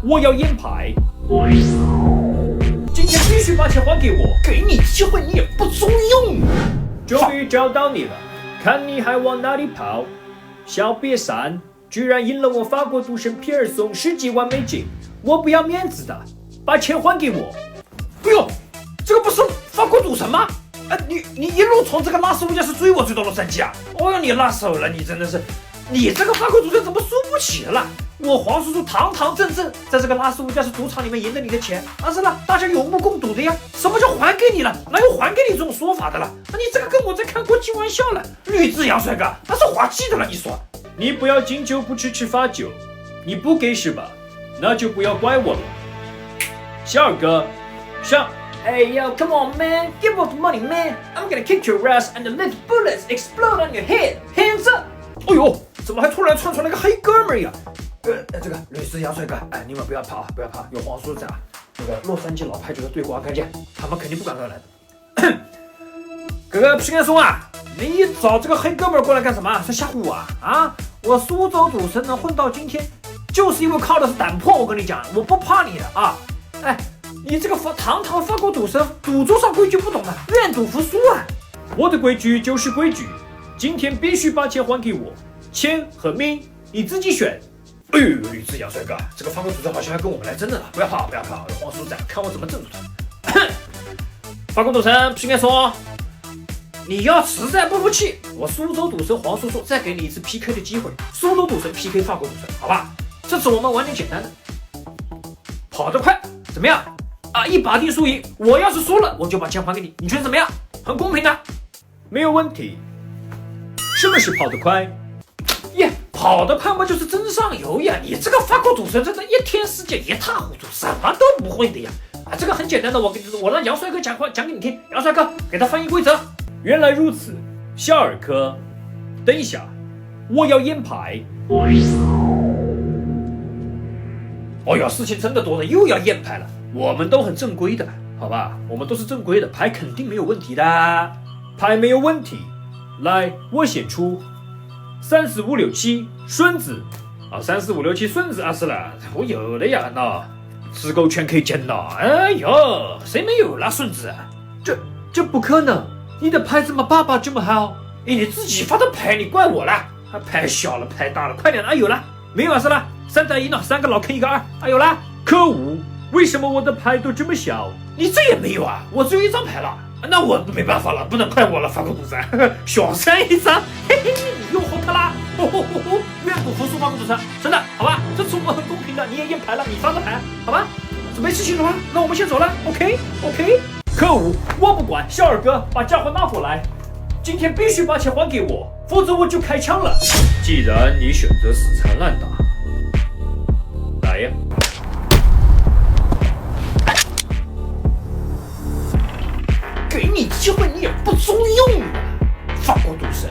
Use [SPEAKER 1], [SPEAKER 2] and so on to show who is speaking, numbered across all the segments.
[SPEAKER 1] 我要验牌。今天必须把钱还给我，
[SPEAKER 2] 给你机会你也不中用。
[SPEAKER 1] 终于找到你了，看你还往哪里跑！小瘪三，居然赢了我法国赌神皮尔松10几万美金，我不要面子的，把钱还给我！
[SPEAKER 2] 哎呦，这个不是法国赌神吗？你一路从这个拉斯维加斯追我追到洛杉矶啊！哦哟，你拉手了，你真的是，你这个法国赌神怎么输不起了？我黄叔叔堂堂正正在这个拉斯维加斯赌场里面赢了你的钱，是了，大家有目共睹的呀。什么叫还给你了？哪有还给你这种说法的了？你这个跟我在开国际玩笑了。吕志阳帅哥，那是滑稽的了，你说？
[SPEAKER 1] 你不要敬酒不吃罚酒，你不给是吧？那就不要怪我了。小二哥，上。
[SPEAKER 3] Hey yo, come on man, give us money man. I'm gonna kick your ass and let bullets explode on your head. Hands up!
[SPEAKER 2] 哎呦，怎么还突然窜出来个黑哥们呀？这个吕志阳帅哥，你们不要跑，不要跑，有黄叔在啊。那个洛杉矶老牌这个对瓜干剑，他们肯定不敢乱来的。这个皮安松啊，你找这个黑哥们过来干什么？是吓唬我啊？我苏州赌神能混到今天，就是因为靠的是胆魄。我跟你讲，我不怕你的啊！你这个堂堂法国赌神，赌桌上规矩不懂的，愿赌服输啊！
[SPEAKER 1] 我的规矩就是规矩，今天必须把钱还给我，钱和命你自己选。
[SPEAKER 2] 哎呦，吕志阳帅哥，这个法国赌神好像要跟我们来真的了，不要跑，不要跑，有黄叔在，看我怎么镇住他。法国赌神皮面说，你要实在不服气，我苏州赌神黄叔叔再给你一次 PK 的机会，苏州赌神 PK 法国赌神，好吧？这次我们玩点简单的，跑得快，怎么样？一把定输赢，我要是输了，我就把钱还给你，你觉得怎么样？很公平的，
[SPEAKER 1] 没有问题。什么是跑得快？
[SPEAKER 2] 耶，跑得快嘛就是真上游呀！你这个法国赌神真的一天世界一塌糊涂，什么都不会的呀！这个很简单的，我让杨帅哥讲给你听，杨帅哥给他翻译规则。
[SPEAKER 1] 原来如此，小二哥，等一下，我要验牌。
[SPEAKER 2] 哦哟，事情真的多了，又要验牌了。我们都很正规的，好吧？我们都是正规的，牌肯定没有问题的。
[SPEAKER 1] 牌没有问题，来，我先出。3、4、5、6、7，顺子。
[SPEAKER 2] 3、4、5、6、7，顺子是了，我有了呀，那自购全可以捡了。哎呦，谁没有了顺子？
[SPEAKER 1] 这不可能，你的牌怎么爸爸这么好？
[SPEAKER 2] 你自己发的牌，你怪我了？牌小了，牌大了，快点了，有了，没有是了，3打1呢，3个老坑一个2，有了。
[SPEAKER 1] 可恶！为什么我的牌都这么小？
[SPEAKER 2] 你这也没有啊？我只有1张牌了，那我没办法了，不能怪我了，法国赌神，小31张，嘿嘿，你又红了啦！愿赌服输，法国赌神，真的，好吧？这次我们很公平的，你也验牌了，你发的牌，好吧？没事情了吗？那我们先走了 ，OK？
[SPEAKER 1] 可恶，我不管，小二哥，把家伙拿过来，今天必须把钱还给我，否则我就开枪了。
[SPEAKER 2] 既然你选择死缠烂打，来呀！给你机会你也不中用啊，法国赌神！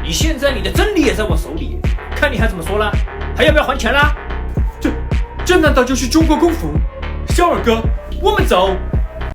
[SPEAKER 2] 你现在你的真理也在我手里，看你还怎么说了？还要不要还钱啦？
[SPEAKER 1] 这难道就是中国功夫？小二哥，我们走。